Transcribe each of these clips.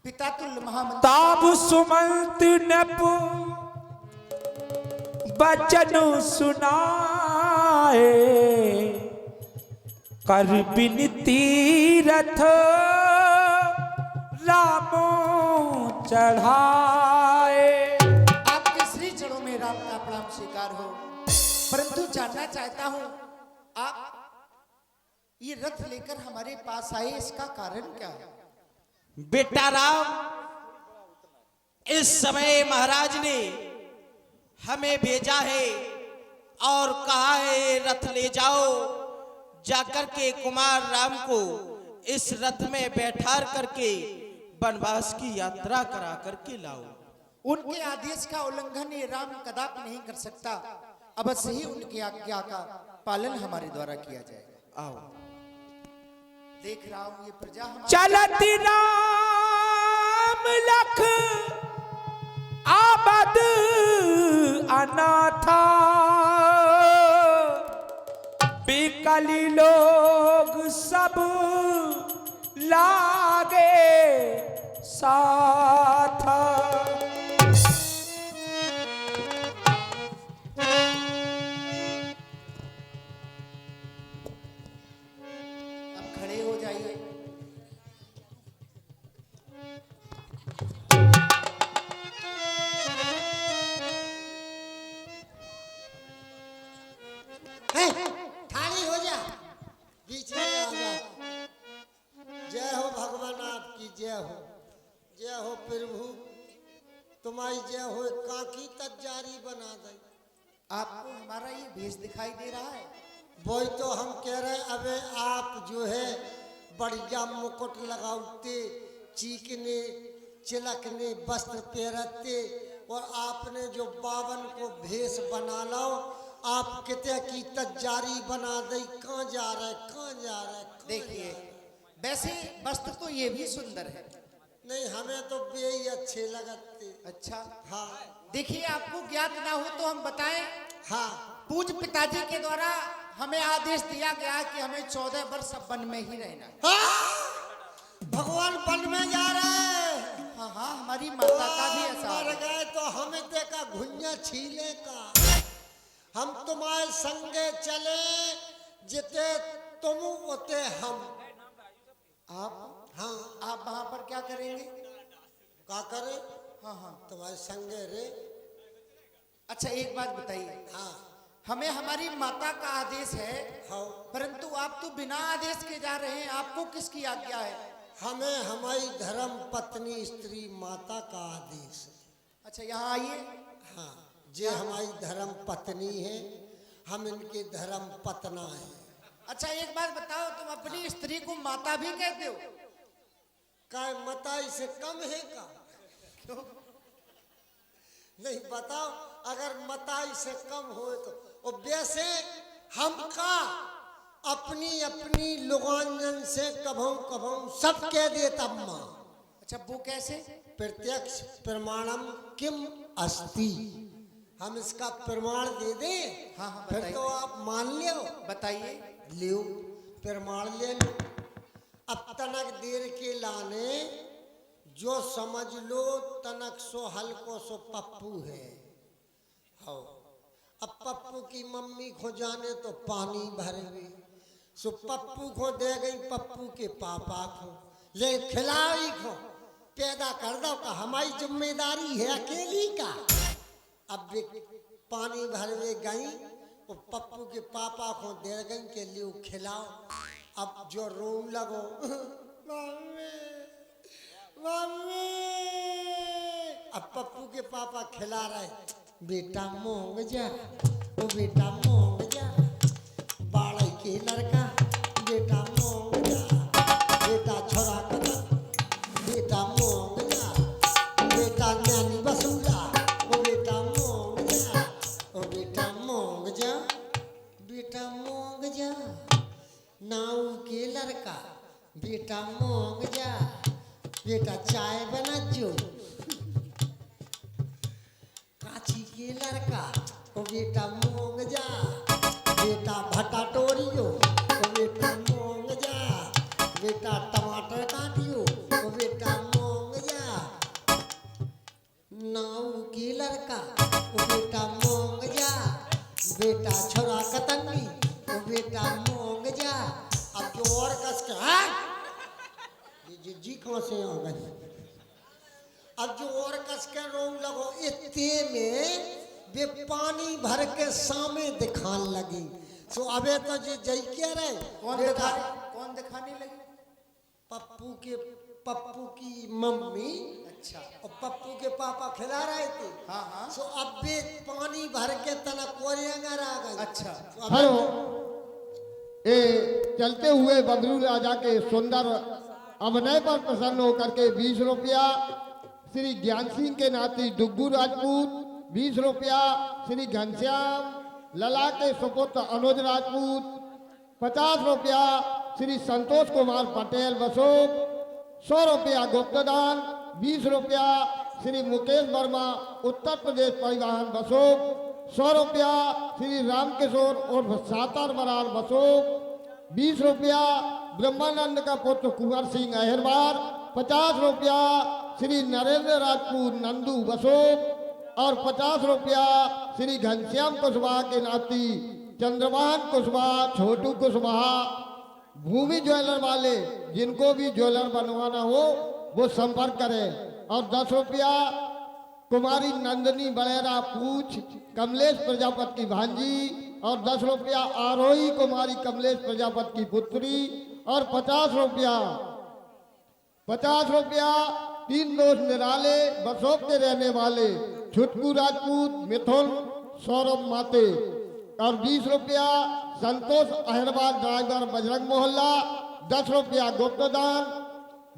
पिता तुल्य महामंत्र ताब सुमंत नप बचन सुनाए, कर बिनती रथ रामो चढ़ाए। आपके श्री चरणों में राम का प्रणाम स्वीकार हो, परंतु जानना चाहता हूं आप ये रथ लेकर हमारे पास आए, इसका कारण क्या है? बेटा राम, इस समय महाराज ने हमें भेजा है और कहा है रथ ले जाओ, जाकर के कुमार राम को इस रथ में बैठा करके वनवास की यात्रा करा करके लाओ। उनके आदेश का उल्लंघन ये राम कदापि नहीं कर सकता, अवश्य ही उनकी आज्ञा का पालन हमारे द्वारा किया जाएगा। आओ। देख रहा हूं ये प्रजा चलत राम लख आबद अनाथा, बिकली लोग सब लागे साथ। अब खड़े हो जाइए। थाली हो जा, बीच में आ जा। जय हो भगवान, आपकी जय हो, जय हो प्रभु, तुम्हारी जय हो। काकी तक जारी बना दे। आपको हमारा ये भेष दिखाई दे रहा है? वही तो हम कह रहे, अबे आप जो है बढ़िया मुकुट लगाते, चीकने चिलकने वस्त्र पहनते, और आपने जो बावन को भेष बना लो, आप कितने की तजारी बना दे। कहाँ जा रहे, कहाँ जा रहे? देखिए, वैसे वस्त्र तो ये भी सुंदर है। नहीं, हमें तो बेही अच्छे लगते। अच्छा, हाँ देखिए आपको ज्ञात ना हो तो हम बताएं। हाँ, पूज्य पिताजी के द्वारा हमें आदेश दिया गया कि हमें 14 वर्ष वन में ही रहना है। हाँ! भगवान वन में जा रहे हैं। हाँ हाँ, हमारी माता का भी ऐसा मर है। गए तो हमें देखा घुंजा छीले का। हम तुम्हारे संगे चले, जिते तुम उते हम। आप हाँ, आप वहां पर क्या करेंगे? क्या करे? हाँ हाँ, तुम्हारे संगे रे। अच्छा एक बात बताइए, हाँ हमें हमारी माता का आदेश है, हाँ, परंतु आप तो बिना आदेश के जा रहे हैं, आपको किसकी आज्ञा है? हमें हमारी धर्म पत्नी स्त्री माता का आदेश है। अच्छा यहाँ आइए। हाँ, जे हमारी धर्म पत्नी है, हम इनके धर्म पतना है। अच्छा एक बात बताओ, तुम अपनी स्त्री को माता भी कहते हो? काय मताई से कम है का? क्यों? नहीं बताओ, अगर मताई से कम हो तो। और वैसे हम का अपनी अपनी लुगांजन से कभों कभों सब कह देता माँ। अच्छा वो कैसे? प्रत्यक्ष प्रमाणम किम अस्ति। हम इसका प्रमाण दे दें? हाँ हाँ फिर बताइए। तो आप मान लो। बताइए। लियो, प्रमाण ले लो। अब तनक देर के लाने जो समझ लो, तनक सो हल्को सो पप्पू है। हो, अब पप्पू की मम्मी खो जाने तो पानी भरवे, सो पप्पू को दे गई पप्पू के पापा को, ले खिलाई को पैदा कर दो का हमारी जिम्मेदारी है अकेली का। अब वे पानी भरवे गई, वो पप्पू के पापा को दे गई के लिए खिलाओ। अब जो रो लगो, मम्मी मम्मी। अब पप्पू के पापा खिला रहे, बेटा मोंग जा, ओ बेटा मोंग जा, बाड़े के लड़का, बेटा मोंग जा, बेटा छोरा कदम, बेटा मोंग जा, बेटा न्यानी बसूला, ओ बेटा मोंग जा, ओ बेटा मोंग जा, बेटा मोंग जा, नाऊ के लड़का, बेटा मोंग जा, बेटा चाय बना जो, काची के लड़का, ओ बेटा मोंग जा, बेटा भट्टा टोरियो, ओ बेटा मोंग जा, बेटा टमाटर काटियो, ओ बेटा मोंग जा, बेटा छोरा कतन्नी ओ बेटा मोंग जा अब जो और कस के हाँ ये जी कहाँ से आ गई अब जो और कस के रोन लगो इतने में वे पानी भर के सामे दिखान लगी सो अबे तो जी जई क्या रहे कौन दिखाने लगी? पप्पू की मम्मी अच्छा। और पप्पू के पापा खिला रहे थे हाँ हाँ। सो अब वे पानी भर के तना कोरियंगर आ गई। अच्छा। हेलो, ये चलते हुए बदरू राजा के सुंदर अभिनय पर प्रसन्न होकर के 20 रुपया श्री ज्ञान सिंह के नाती डुग्गू राजपूत, 20 रुपया श्री घनश्याम लला के सुपुत्र अनुज राजपूत, 50 रुपया श्री संतोष कुमार पटेल बसोक, 100 रुपया गुप्तदान, 20 रुपया श्री मुकेश वर्मा उत्तर प्रदेश परिवहन बसोक, 100 रुपया श्री रामकिशोर उर्फ सातर बरार बसोक, 20 रुपया ब्रह्मानंद का पुत्र कुंवर सिंह अहिरवार, 50 रुपया श्री नरेंद्र राजपूत नंदू बसोक और 50 रुपया श्री घनश्याम कुशवाहा के नाती चंद्रभान कुशवाहा छोटू कुशवाहा। भूमि ज्वेलर वाले जिनको भी ज्वेलर बनवाना हो वो संपर्क करें। और 10 रुपया कुमारी नंदनी बड़ेरा पूछ कमलेश प्रजापति की भांजी और 10 रुपया आरोही कुमारी कमलेश प्रजापति की पुत्री और 50 रुपया 3 दोस्त निराले बसोक के रहने वाले छुटकू राजपूत मिथुन सौरभ माते और 20 रुपया संतोष अहिरवार ड्राइवर बजरंग मोहल्ला, 10 रुपया गुप्तदान,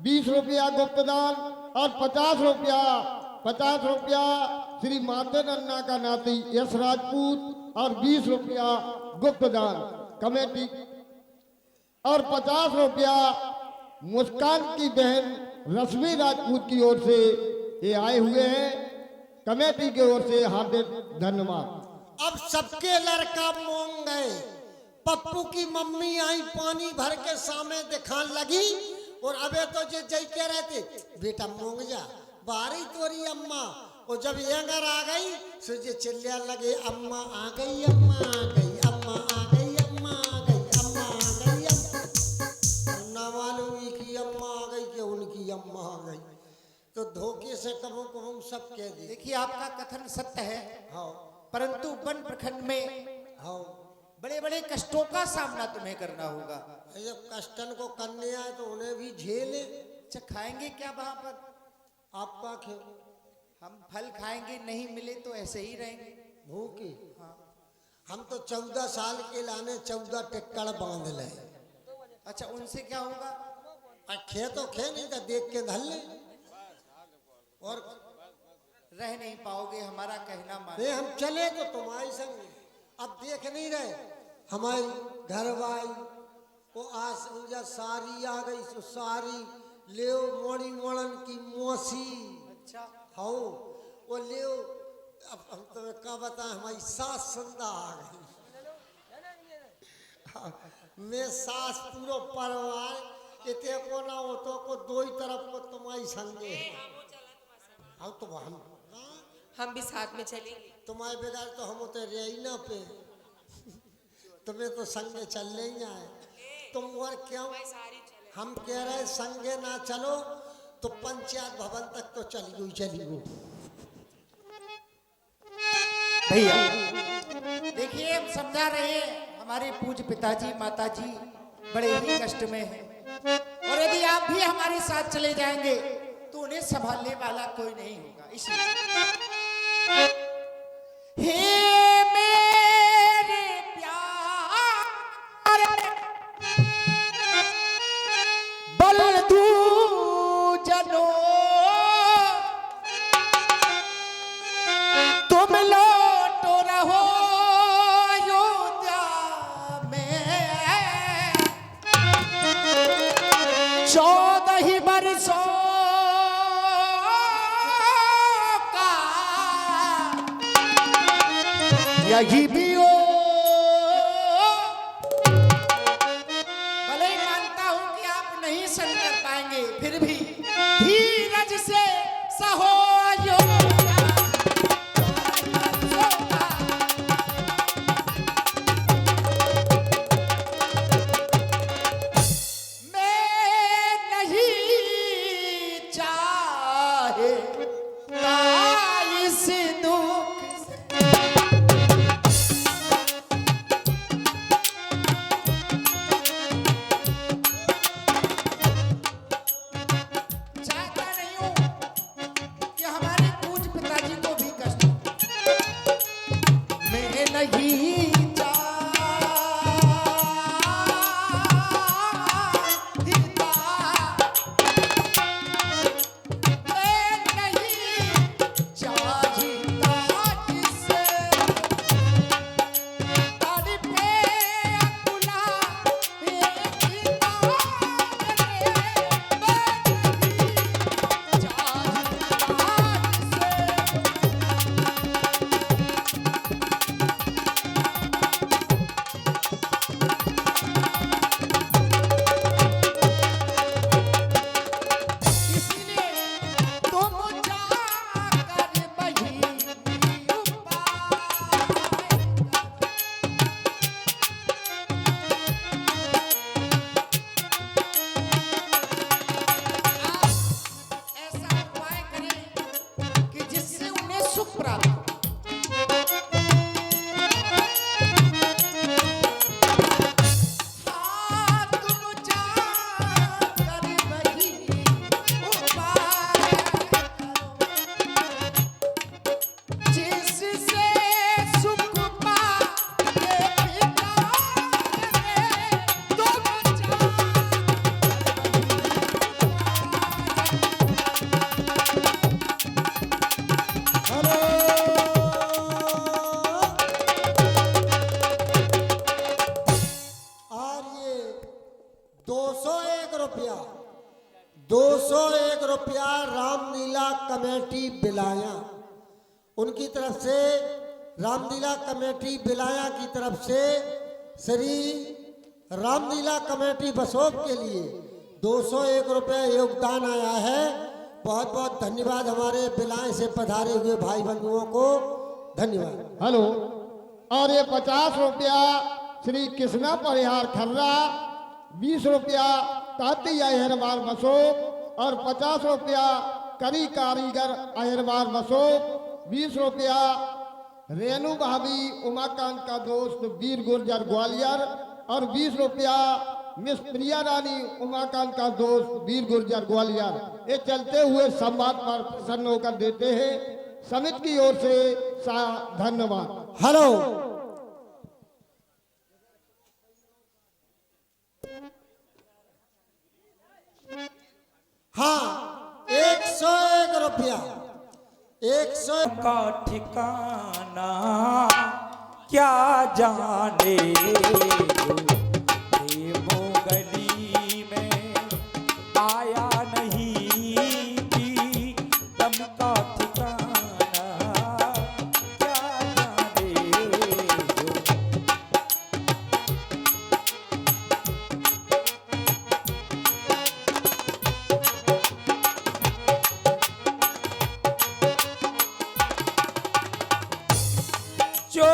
20 रुपया गुप्तदान और 50 रुपया श्री माते नन्ना का नाती यश राजपूत और 20 रुपया गुप्तदान कमेटी और 50 रुपया मुस्कान की बहन रश्मि राजपूत की ओर से ये आए हुए हैं। कमेटी की ओर से हार्दिक धन्यवाद। अब सबके लड़का मोंग गए। पप्पू की मम्मी आई पानी भर के सामे दिखान लगी और अबे तो जे जय कह रहे थे बेटा मोंग जा बारी तोरी अम्मा। और जब यंगर आ गई सो जे चिल्ला लगे अम्मा आ गई अम्मा आ गई अम्मा आ गई अम्मा आ गई अम्मा आ गई ना मालूम ही कि अम्मा आ गई कि उनकी अम्मा आ गई तो धोखे से कबू कबू सब कह दिए। देखिए आपका कथन सत्य है, हाँ परंतु वन प्रखंड में हाँ बड़े बड़े कष्टों का सामना तुम्हें करना होगा। जब कष्टन को करने आए तो उन्हें भी झेले। अच्छा खाएंगे क्या वहां पर? आपका खेल हम फल खाएंगे, नहीं मिले तो ऐसे ही रहेंगे भूखी। हाँ हम तो 14 साल के लाने 14 टिक्कड़ बांध ले। अच्छा उनसे क्या होगा? खे तो खे नहीं तो देख के धल ले और रह नहीं पाओगे, हमारा कहना मानो। नहीं हम चले तो तुम्हारी संग अब देख नहीं रहे हमारी घरवाई वो आज मुझे सारी आ गई सो सारी ले मोड़ी मोड़न की मौसी। अच्छा हाँ वो ले अब हम तुम्हें क्या बताएं हमारी सास संदा आ गई। मैं सास पूरा परिवार इतने को ना हो तो को दो ही तरफ को तुम्हारी संगे हाँ तो हम भी साथ में चलेंगे। तुम्हारे बगैर तो हम उतर रहे ही ना पे तुम्हें तो संगे चलने ही आए तुम और क्यों हम कह रहे संगे ना चलो तो पंचायत भवन तक तो चली गई। भैया देखिए हम समझा रहे हैं हमारे पूज्य पिताजी माताजी बड़े ही कष्ट में हैं और यदि आप भी हमारे साथ चले जाएंगे तो उन्हें संभालने वाला कोई नहीं होगा। इसलिए हे मेरे प्यार बलदू जनो तुम लौटो रहो अयोध्या में 14 बरसों का यही भी हो। भले ही मानता हूं कि आप नहीं सहन कर पाएंगे, फिर भी धीरज से सहो अयोध्या। इस दुख से। चाहता नहीं हूं कि हमारे पूज्य पिताजी को भी कष्ट हो। मैं नहीं रुपया 201 रुपया रामलीला कमेटी बिलाया, उनकी तरफ से रामलीला कमेटी बिलाया की तरफ से श्री रामलीला कमेटी बसोप के लिए 201 रुपया योगदान आया है। बहुत बहुत धन्यवाद हमारे बिलाए से पधारे हुए भाई बंधुओं को, धन्यवाद। हेलो। और ये 50 रुपया श्री कृष्णा परिहार खर्रा, 20 रुपया ताती अहिरवार बसोप और 50 रुपया करी कारीगर अहिरवार बसोप, 20 रुपया रेणु भाभी उमाकांत का दोस्त वीर गुर्जर ग्वालियर और 20 रुपया मिस प्रिया रानी उमाकांत का दोस्त वीर गुर्जर ग्वालियर। ये चलते हुए संवाद पर प्रसन्न होकर देते हैं। समिति की ओर से धन्यवाद। हेलो। हाँ, 101 रुपया, 101 का ठिकाना क्या जाने वो गली में आया नहीं कि दम का ठिकाना क्या जाने जो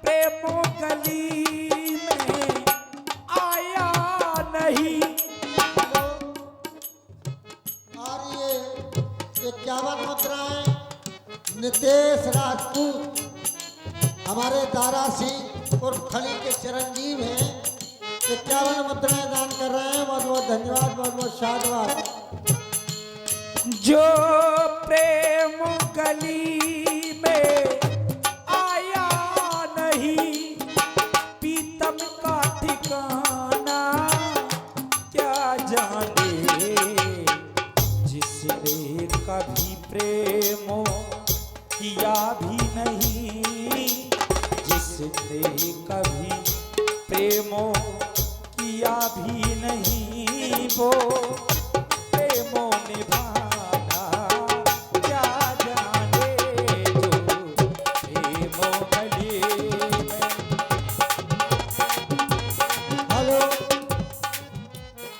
प्रेमो गली में आया नहीं। और ये 51 मुद्राएं नितेश राजपूत हमारे दारा सिंह और खली के चिरंजीव हैं, 51 मुद्राएं दान कर रहे हैं। बहुत बहुत धन्यवाद, बहुत बहुत साधुवाद। जो प्रेम गली में आया नहीं, पीतम का ठिकाना क्या जाने, जिसने कभी प्रेमो किया भी नहीं, जिसने कभी प्रेमो किया भी नहीं, वो प्रेमो निभाना क्या जाने, जो प्रेमो गली में। हेलो।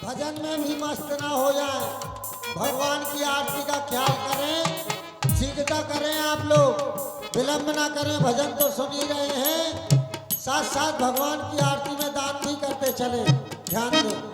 भजन में भी मस्त ना हो जाए, भगवान की आरती का ख्याल करें, सीखता करें आप लोग, विलंब ना करें। भजन तो सुन ही रहे हैं, साथ साथ भगवान की आरती में दान भी करते चले, ध्यान दें।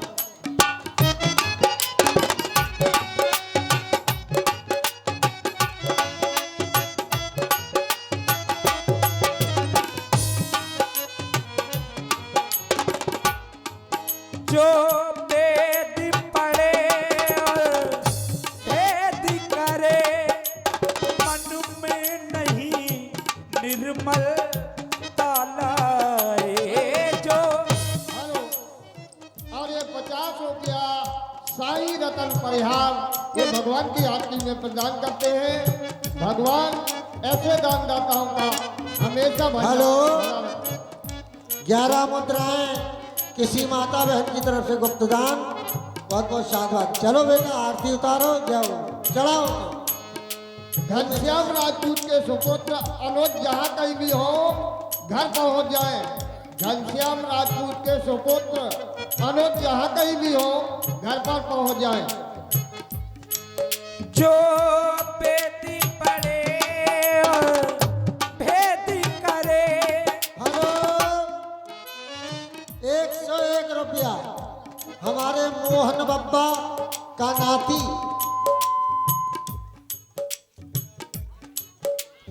भगवान की आरती में प्रदान करते हैं। भगवान ऐसे दानदाताओं का हमेशा हेलो। बना रहे। 11 मुद्राएं किसी माता बहन की तरफ से गुप्तदान। बहुत बहुत साधुवाद। चलो बेटा आरती उतारो, जाओ चढ़ाओ। घनश्याम राजपूत के सुपुत्र अनुज जहाँ कहीं भी हो घर पहुँच जाए। घनश्याम राजपूत के सुपुत्र अनुज जहाँ कहीं भी हो घर पर पहुँच जाए। जो बेटी पड़े और भेदी करे। हेलो। 101 रुपया हमारे मोहन बब्बा का नाती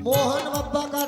मोहन बब्बा का